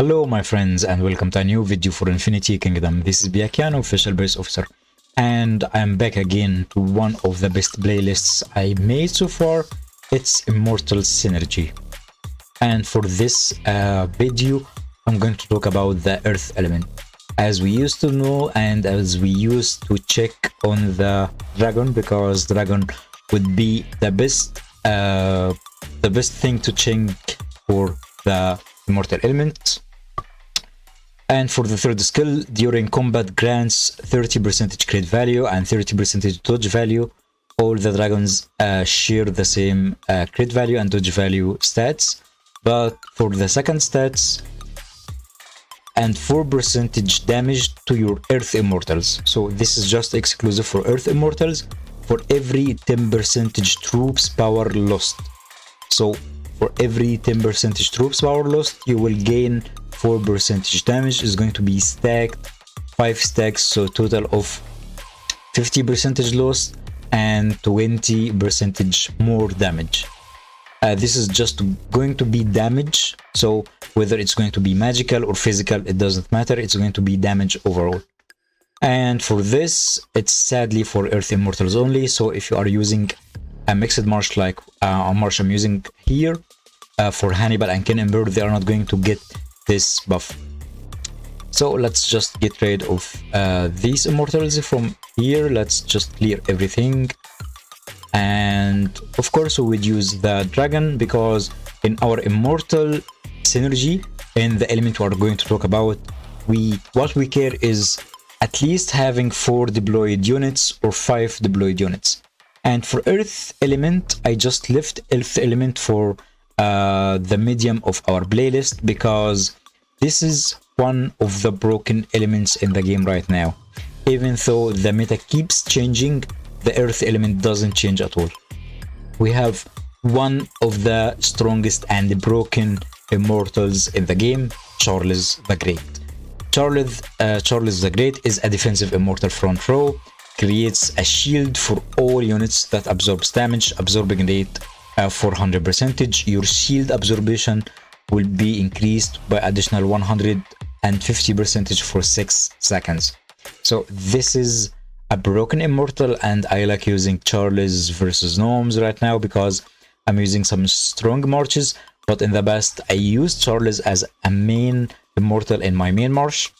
Hello my friends and welcome to a new video for Infinity Kingdom. This is Pyakia, official base officer, and I'm back again to one of the best playlists I made so far. It's Immortals Synergy, and for this video I'm going to talk about the earth element. As we used to know and as we used to check on the dragon, because dragon would be the best thing to check for the immortal element. And for the third skill, during combat grants 30% crit value and 30% dodge value. All the dragons share the same crit value and dodge value stats, but for the second stats, and 4% damage to your earth immortals. So this is just exclusive for earth immortals. For every 10% troops power lost, so for every 10% troops power lost, you will gain 4% damage. Is going to be stacked 5 stacks, so total of 50% loss and 20% more damage. This is just going to be damage, so whether it's going to be magical or physical, it doesn't matter. It's going to be damage overall. And for this, it's sadly for earth immortals only. So if you are using a mixed marsh like a marsh I'm using here, for Hannibal and Ken Emperor, they are not going to get this buff. So let's just get rid of these immortals from here. Let's just clear everything, and of course we would use the dragon, because in our immortal synergy, in the element we are going to talk about, what we care is at least having 4 deployed units or 5 deployed units. And for earth element, I just left earth element for the medium of our playlist, because this is one of the broken elements in the game right now. Even though the meta keeps changing, the earth element doesn't change at all. We have one of the strongest and broken immortals in the game, Charles the Great. Charles the Great is a defensive immortal front row, creates a shield for all units that absorbs damage, absorbing rate 400%. Your shield absorption will be increased by additional 150% for 6 seconds. So this is a broken immortal, and I like using Charles versus gnomes right now because I'm using some strong marches. But in the past, I used Charles as a main immortal in my main march.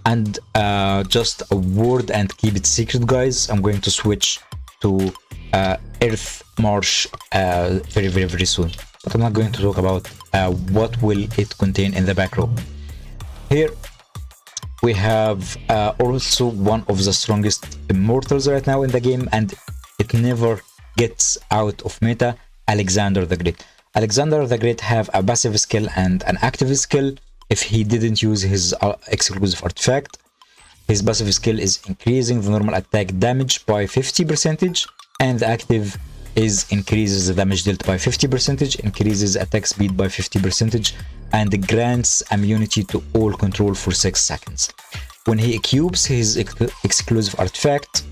And just a word and keep it secret, guys, I'm going to switch to earth march very soon, but I'm not going to talk about what will it contain in the back row. Here we have also one of the strongest immortals right now in the game, and it never gets out of meta, Alexander the Great. Alexander the Great have a passive skill and an active skill. If he didn't use his exclusive artifact, his passive skill is increasing the normal attack damage by 50%, and the active is increases the damage dealt by 50%, increases attack speed by 50%, and grants immunity to all control for 6 seconds. When he equips his exclusive artifact,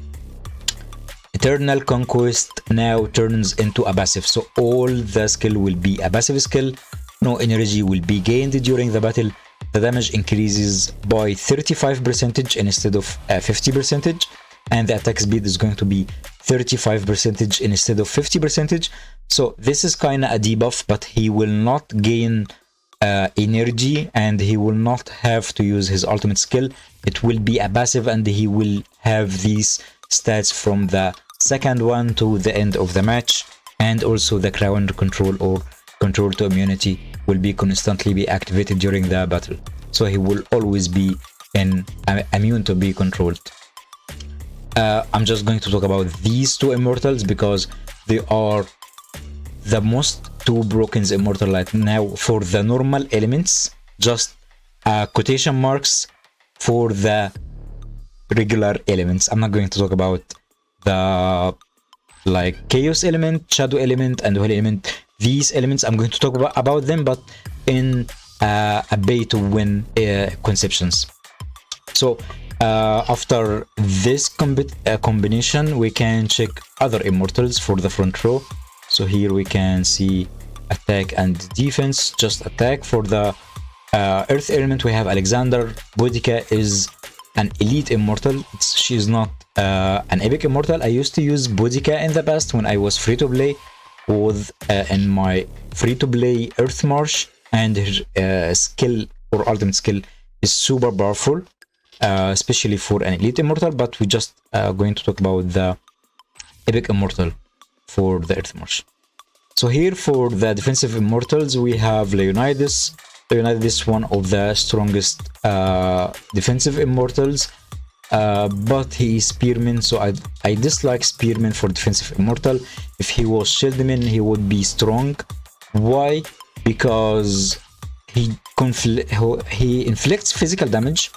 Eternal Conquest now turns into a passive, so all the skill will be a passive skill. No energy will be gained during the battle. The damage increases by 35% instead of 50%, and the attack speed is going to be 35% instead of 50%. So this is kind of a debuff, but he will not gain energy, and he will not have to use his ultimate skill. It will be a passive, and he will have these stats from the second one to the end of the match. And also the crown control or control to immunity will be constantly be activated during the battle, so he will always be immune to be controlled. I'm just going to talk about these 2 immortals because they are the most 2 broken immortal right now for the normal elements. Just quotation marks for the regular elements. I'm not going to talk about the like chaos element, shadow element, and holy element. These elements I'm going to talk about them, but in a pay to win conceptions. So after this combination, we can check other immortals for the front row. So here we can see attack and defense. Just attack for the Earth element, we have Alexander. Boudica is an elite immortal. She is not an epic immortal. I used to use Boudica in the past when I was free to play with in my free to play Earth March, and her skill or ultimate skill is super powerful, especially for an elite immortal. But we just going to talk about the epic immortal for the Earth March. So here for the defensive immortals, we have Leonidas. Leonidas, one of the strongest defensive immortals, but he is spearman, so I dislike spearman for defensive immortal. If he was shieldman, he would be strong. Why? Because he inflicts physical damage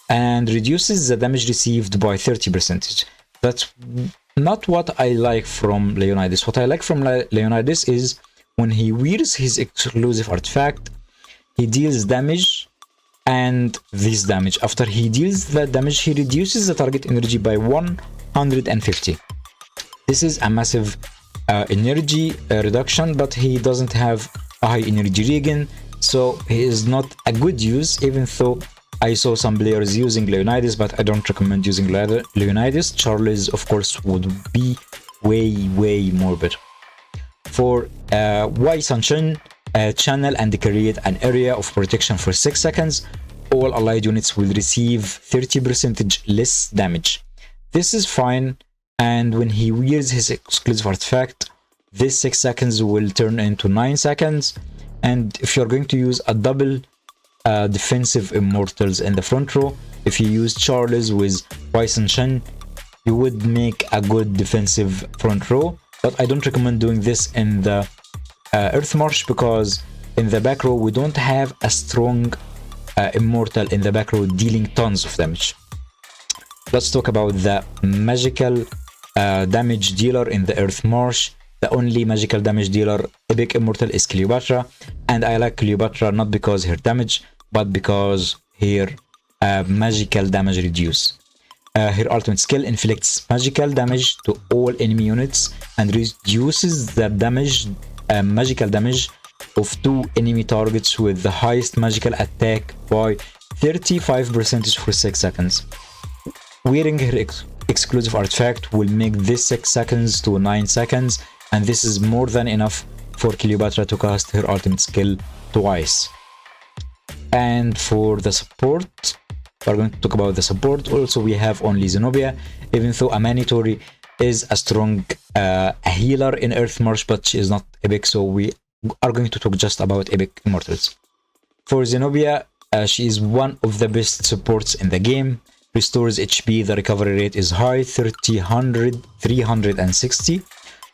and reduces the damage received by 30%. That's not what I like from Leonidas. What I like from Leonidas is when he wears his exclusive artifact, he deals damage and this damage. After he deals that damage, he reduces the target energy by 150. This is a massive energy reduction, but he doesn't have a high energy regen, so he is not a good use, even though I saw some players using Leonidas, but I don't recommend using Leonidas. Charles, of course, would be way more better. For Y Sunshine, channel and create an area of protection for 6 seconds. All allied units will receive 30% less damage. This is fine, and when he wears his exclusive artifact, this 6 seconds will turn into 9 seconds. And if you're going to use a double defensive immortals in the front row, if you use Charles with Y Sunshine, you would make a good defensive front row. But I don't recommend doing this in the Earth March, because in the back row we don't have a strong immortal in the back row dealing tons of damage. Let's talk about the magical damage dealer in the Earth March. The only magical damage dealer epic immortal is Cleopatra, and I like Cleopatra not because her damage, but because her magical damage reduce. Her ultimate skill inflicts magical damage to all enemy units and reduces the damage magical damage of 2 enemy targets with the highest magical attack by 35% for 6 seconds. Wearing her exclusive artifact will make this 6 seconds to 9 seconds, and this is more than enough for Cleopatra to cast her ultimate skill twice. And for the support, we're going to talk about the support. Also, we have only Zenobia, even though a mandatory is a strong a healer in Earth March, but she is not epic, so we are going to talk just about epic immortals. For Zenobia, she is one of the best supports in the game. Restores HP, the recovery rate is high, 360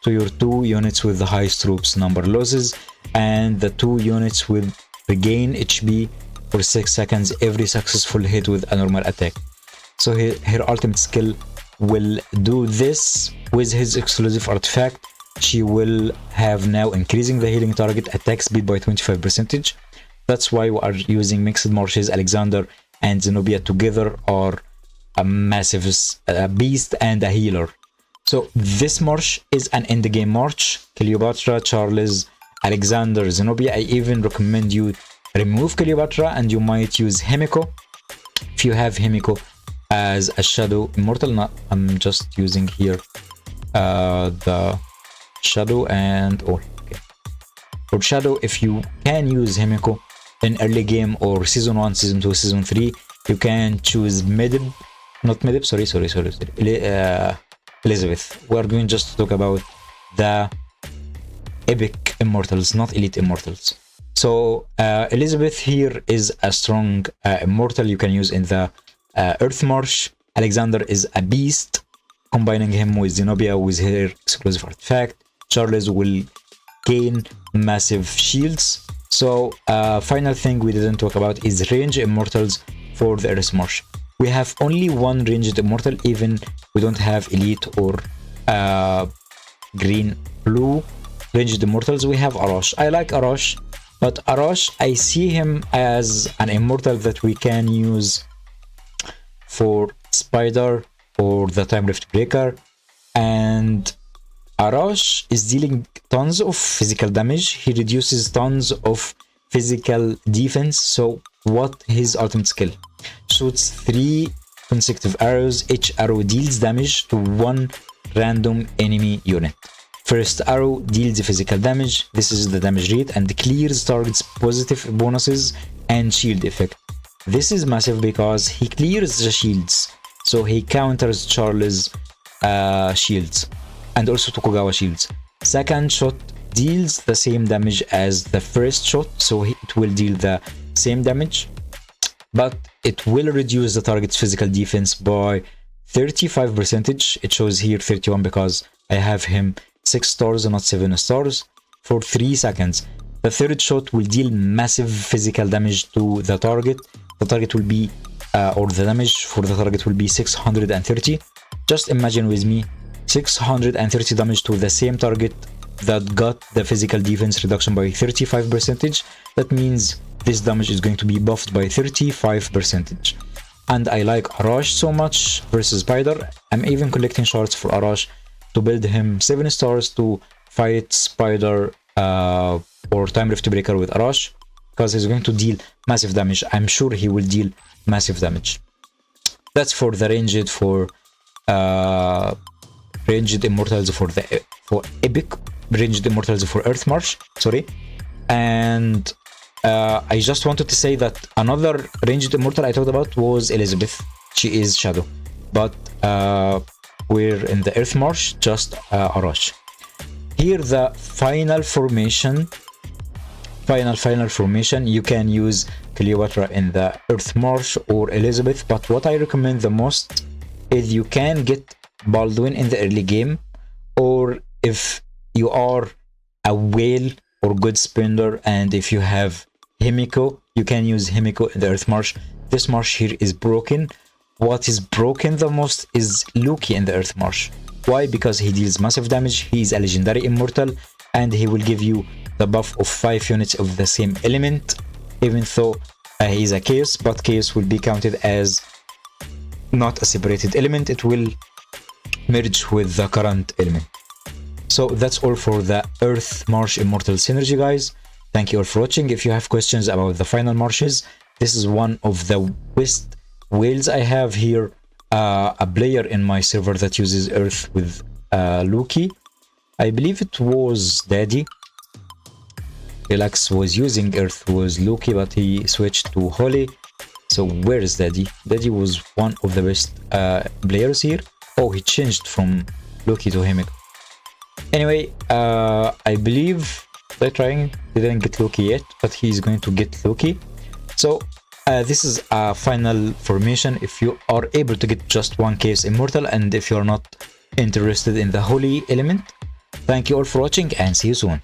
to your 2 units with the highest troops number losses, and the 2 units will regain HP for 6 seconds every successful hit with a normal attack. So her ultimate skill will do this with his exclusive artifact. She will have now increasing the healing target attack speed by 25%. That's why we are using mixed marches. Alexander and Zenobia together are a massive beast and a healer. So this march is an end game march. Cleopatra, Charles, Alexander, Zenobia. I even recommend you remove Cleopatra and you might use Himiko if you have Himiko as a shadow immortal. I'm just using here the shadow and okay. For shadow, if you can use Himiko in early game or season 1, season 2, season 3, you can choose Elizabeth. We are going just to talk about the epic immortals, not elite immortals. So Elizabeth here is a strong immortal you can use in the Earth March. Alexander is a beast. Combining him with Zenobia with her exclusive artifact, Charles will gain massive shields. So final thing we didn't talk about is range immortals for the Earth March. We have only one ranged immortal, even we don't have elite or green blue ranged immortals. We have Arash. I like Arash, but Arash, I see him as an immortal that we can use for Spider or the Time Rift Breaker, and Arash is dealing tons of physical damage. He reduces tons of physical defense. So what his ultimate skill? Shoots 3 consecutive arrows. Each arrow deals damage to one random enemy unit. First arrow deals physical damage. This is the damage rate and clears target's positive bonuses and shield effect. This is massive because he clears the shields, so he counters Charles' shields and also Tokugawa shields. Second shot deals the same damage as the first shot, so it will deal the same damage, but it will reduce the target's physical defense by 35%. It shows here 31 because I have him 6 stars and not 7 stars for 3 seconds. The third shot will deal massive physical damage to the target. The target will be, or the damage for the target will be 630. Just imagine with me, 630 damage to the same target that got the physical defense reduction by 35%. That means this damage is going to be buffed by 35%. And I like Arash so much versus Spider. I'm even collecting shards for Arash to build him 7 stars to fight Spider or Time Rift Breaker with Arash, because he's going to deal massive damage. I'm sure he will deal massive damage. That's for the ranged immortals for epic ranged immortals for Earth March. Sorry, and I just wanted to say that another ranged immortal I talked about was Elizabeth. She is Shadow, but we're in the Earth March, just Arash. Here the final formation. You can use Cleopatra in the Earth March or Elizabeth, but what I recommend the most is you can get Baldwin in the early game, or if you are a whale or good spender and if you have Himiko, you can use Himiko in the Earth March. This march here is broken. What is broken the most is Loki in the Earth March. Why? Because he deals massive damage. He is a legendary immortal and he will give you the buff of 5 units of the same element, even though he is a chaos, but chaos will be counted as not a separated element. It will merge with the current element. So that's all for the Earth March Immortal synergy, guys. Thank you all for watching. If you have questions about the final marches, this is one of the best whales I have here. A player in my server that uses Earth with Loki. I believe it was Daddy. Relax was using Earth was Loki, but he switched to Holy. So where is Daddy? Daddy was one of the best players here. Oh, he changed from Loki to Himiko. Anyway, I believe they're trying. They didn't get Loki yet, but he's going to get Loki. So this is a final formation if you are able to get just one case immortal, and if you're not interested in the holy element. Thank you all for watching and see you soon.